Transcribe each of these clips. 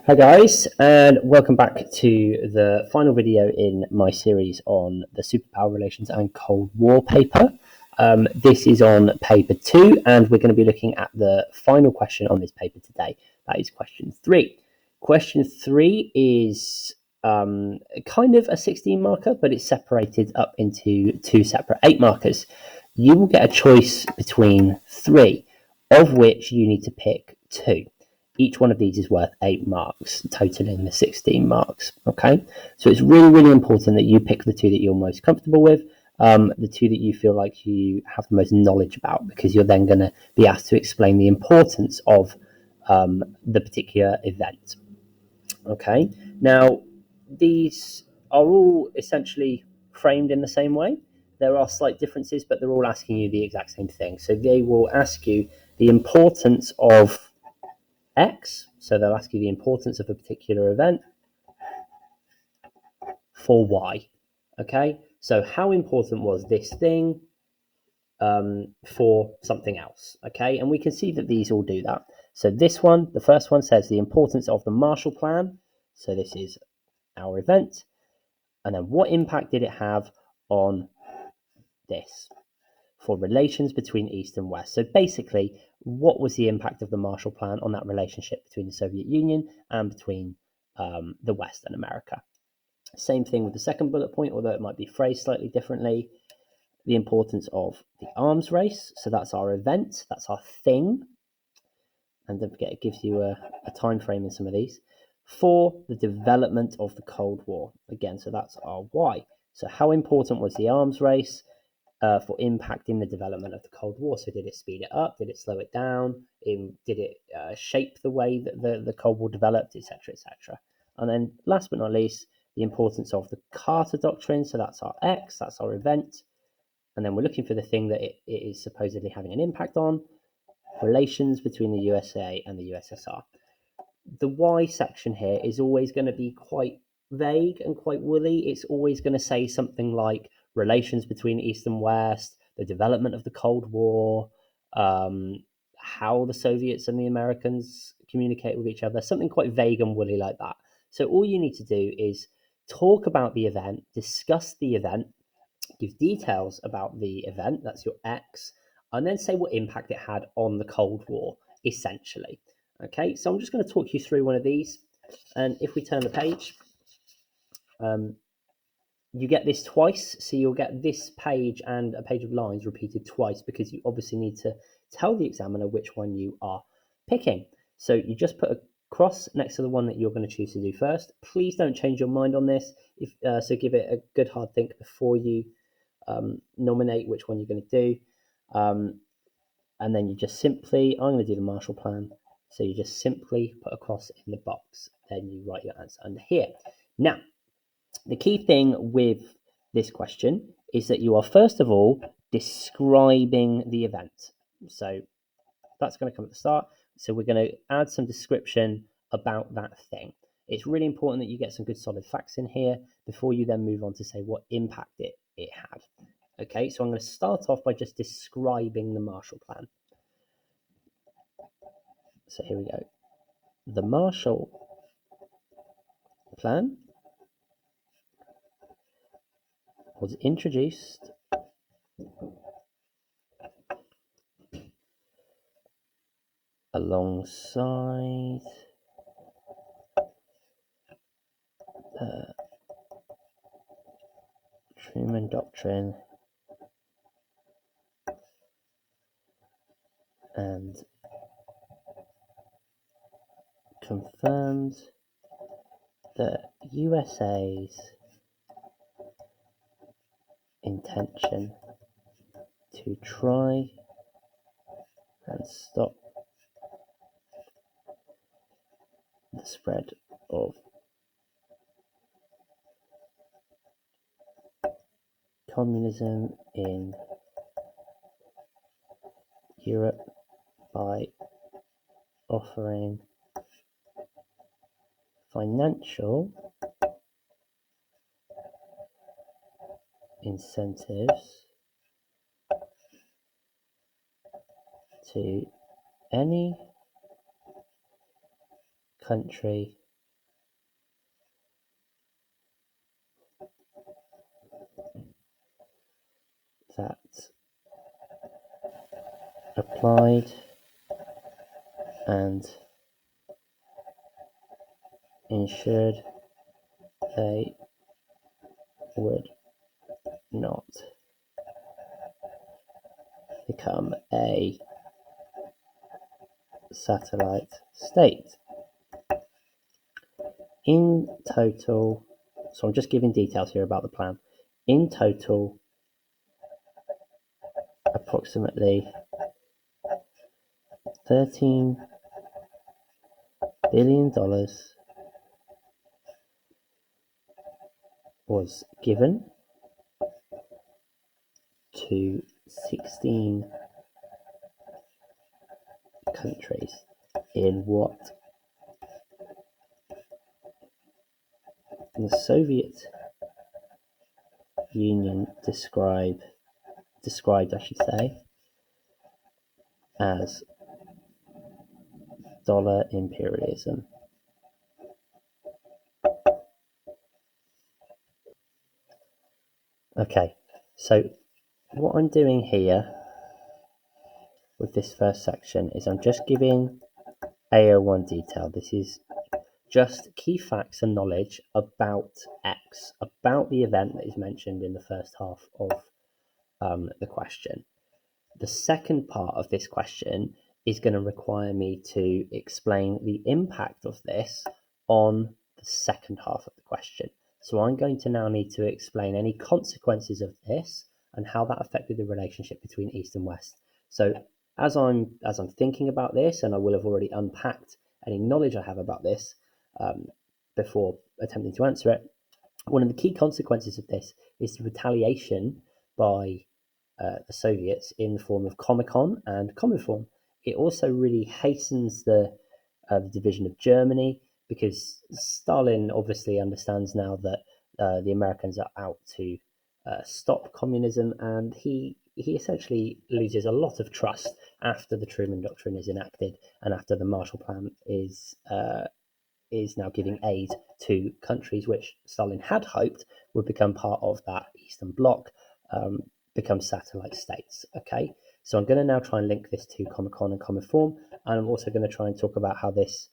Hi guys, and welcome back to the final video in my series on the superpower relations and Cold War paper. This is on paper 2, and we're going to be looking at the final question on this paper today. That is question 3. Question 3 is kind of a 16 marker, but it's separated up into 2 separate 8 markers. You will get a choice between 3, of which you need to pick 2. Each one of these is worth 8 marks, totaling the 16 marks. Okay, so it's really, really important that you pick the 2 that you're most comfortable with, the 2 that you feel like you have the most knowledge about, because you're then going to be asked to explain the importance of the particular event. Okay, now these are all essentially framed in the same way. There are slight differences, but they're all asking you the exact same thing. So they will ask you the importance of X, so they'll ask you the importance of a particular event for Y. Okay, so how important was this thing for something else? Okay, and we can see that these all do that. So this one, the first one, says the importance of the Marshall Plan. So this is our event. And then what impact did it have on this? For relations between East and West. So basically, what was the impact of the Marshall Plan on that relationship between the Soviet Union and between the West and America? Same thing with the second bullet point, although it might be phrased slightly differently. The importance of the arms race. So that's our event, that's our thing. And don't forget, it gives you a time frame in some of these. For the development of the Cold War. Again, so that's our why. So how important was the arms race for impacting the development of the Cold War? So did it speed it up? Did it slow it down? Did it shape the way that the Cold War developed, etc., etc.? And then last but not least, the importance of the Carter Doctrine. So that's our X, that's our event. And then we're looking for the thing that it is supposedly having an impact on, relations between the USA and the USSR. The Y section here is always going to be quite vague and quite woolly. It's always going to say something like relations between East and West, the development of the Cold War, how the Soviets and the Americans communicate with each other, something quite vague and woolly like that. So all you need to do is talk about the event, discuss the event, give details about the event, that's your X, and then say what impact it had on the Cold War, essentially. Okay, so I'm just going to talk you through one of these, and if we turn the page, you get this twice, so you'll get this page and a page of lines repeated twice, because you obviously need to tell the examiner which one you are picking. So you just put a cross next to the one that you're going to choose to do first. Please don't change your mind on this, so give it a good hard think before you nominate which one you're going to do. And then you just simply, I'm going to do the Marshall Plan, so you just simply put a cross in the box, then you write your answer under here. Now, the key thing with this question is that you are first of all describing the event. So that's going to come at the start. So we're going to add some description about that thing. It's really important that you get some good solid facts in here before you then move on to say what impact it had. Okay, so I'm going to start off by just describing the Marshall Plan. So here we go. The Marshall Plan was introduced alongside the Truman Doctrine and confirmed the USA's intention to try and stop the spread of communism in Europe by offering financial incentives to any country applied and ensured they would not become a satellite state. In total, so I'm just giving details here about the plan. In total, approximately $13 billion was given to 16 countries in what the Soviet Union described, I should say, as dollar imperialism. Okay, so what I'm doing here with this first section is I'm just giving AO1 detail. This is just key facts and knowledge about X, about the event that is mentioned in the first half of the question. The second part of this question is going to require me to explain the impact of this on the second half of the question. So I'm going to now need to explain any consequences of this and how that affected the relationship between East and West. So as I'm thinking about this, and I will have already unpacked any knowledge I have about this before attempting to answer it, one of the key consequences of this is the retaliation by the Soviets in the form of Comecon and Cominform. It also really hastens the division of Germany, because Stalin obviously understands now that the Americans are out to stop communism, and he essentially loses a lot of trust after the Truman Doctrine is enacted and after the Marshall Plan is now giving aid to countries which Stalin had hoped would become part of that Eastern Bloc, become satellite states. Okay, so I'm going to now try and link this to Comecon and Cominform, and I'm also going to try and talk about how this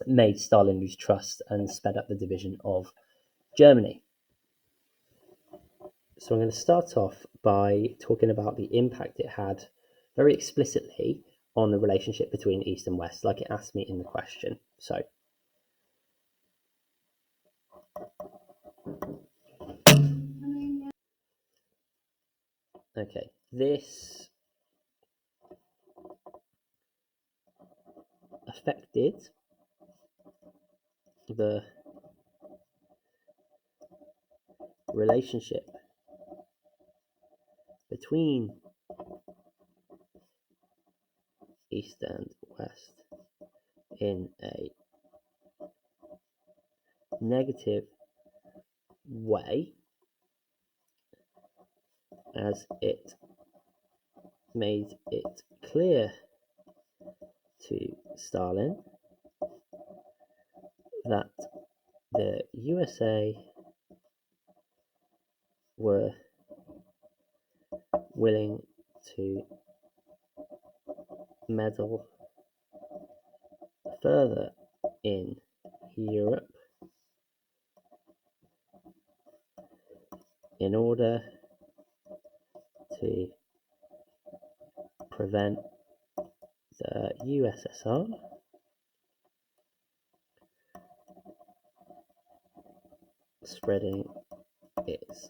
made Stalin lose trust and sped up the division of Germany. So I'm going to start off by talking about the impact it had very explicitly on the relationship between East and West, like it asked me in the question. So okay, this affected the relationship between East and West in a negative way, as it made it clear to Stalin that the USA were willing to meddle further in Europe in order to prevent the USSR spreading its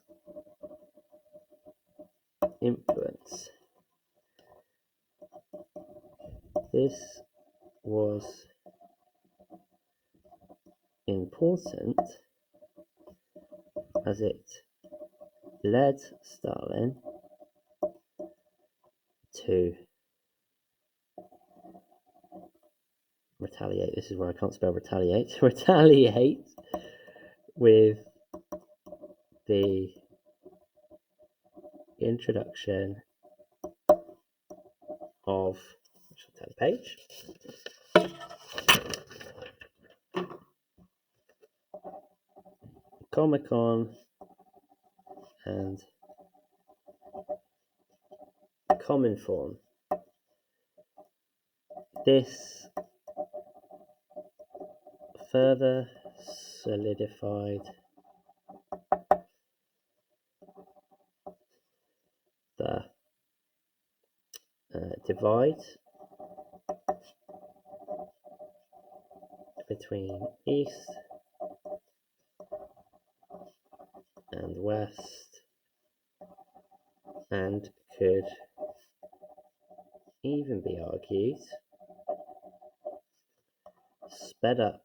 influence. This was important as it led Stalin to retaliate. This is where I can't spell retaliate. Retaliate with the introduction of, I shall turn the page, Comecon and common form. This further solidified the divide between East and West, and could even be argued sped up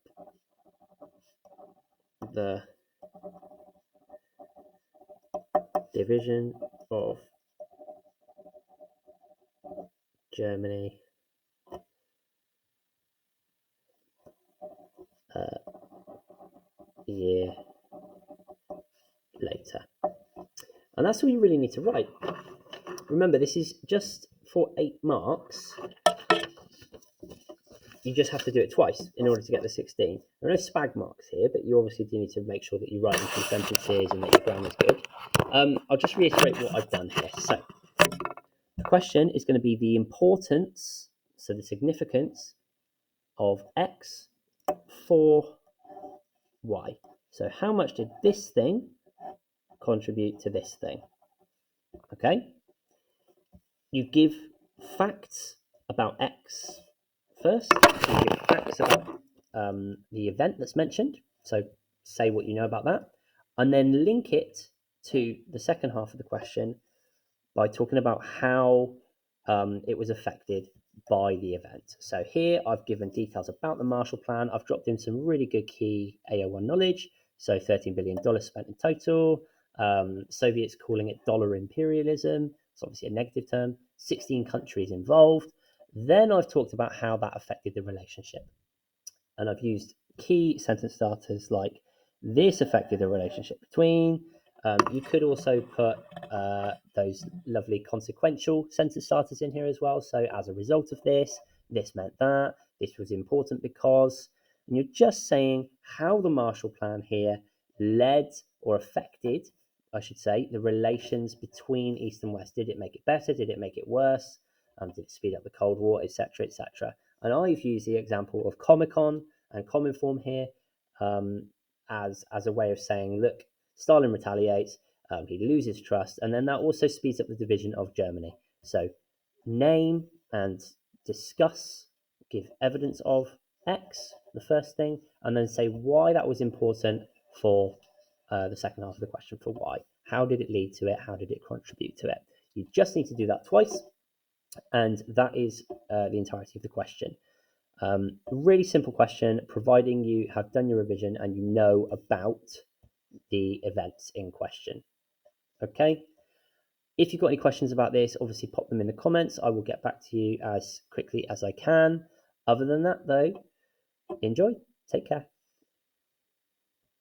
the division of Germany a year later. And that's all you really need to write. Remember, this is just for 8 marks. You just have to do it twice in order to get the 16. There are no spag marks here, but you obviously do need to make sure that you write in some sentences and that your grammar's good. I'll just reiterate what I've done here. So the question is going to be the importance, so the significance of X for Y. So how much did this thing contribute to this thing? Okay. You give facts about X first. You give facts about the event that's mentioned. So say what you know about that, and then link it to the second half of the question by talking about how it was affected by the event. So here I've given details about the Marshall Plan. I've dropped in some really good key AO1 knowledge. So $13 billion spent in total. Soviets calling it dollar imperialism. It's obviously a negative term. 16 countries involved. Then I've talked about how that affected the relationship. And I've used key sentence starters like this affected the relationship between. You could also put those lovely consequential sentence starters in here as well. So as a result of this, this meant that, this was important because, and you're just saying how the Marshall Plan here led or affected, I should say, the relations between East and West. Did it make it better? Did it make it worse? Did it speed up the Cold War, etc., etc.? And I've used the example of Comecon and Common Form here as a way of saying, look, Stalin retaliates, he loses trust, and then that also speeds up the division of Germany. So name and discuss, give evidence of X, the first thing, and then say why that was important for the second half of the question, for why. How did it lead to it? How did it contribute to it? You just need to do that twice, and that is the entirety of the question. Really simple question, providing you have done your revision and you know about the events in question. Okay. If you've got any questions about this, obviously pop them in the comments. I will get back to you as quickly as I can. Other than that, though, enjoy. Take care.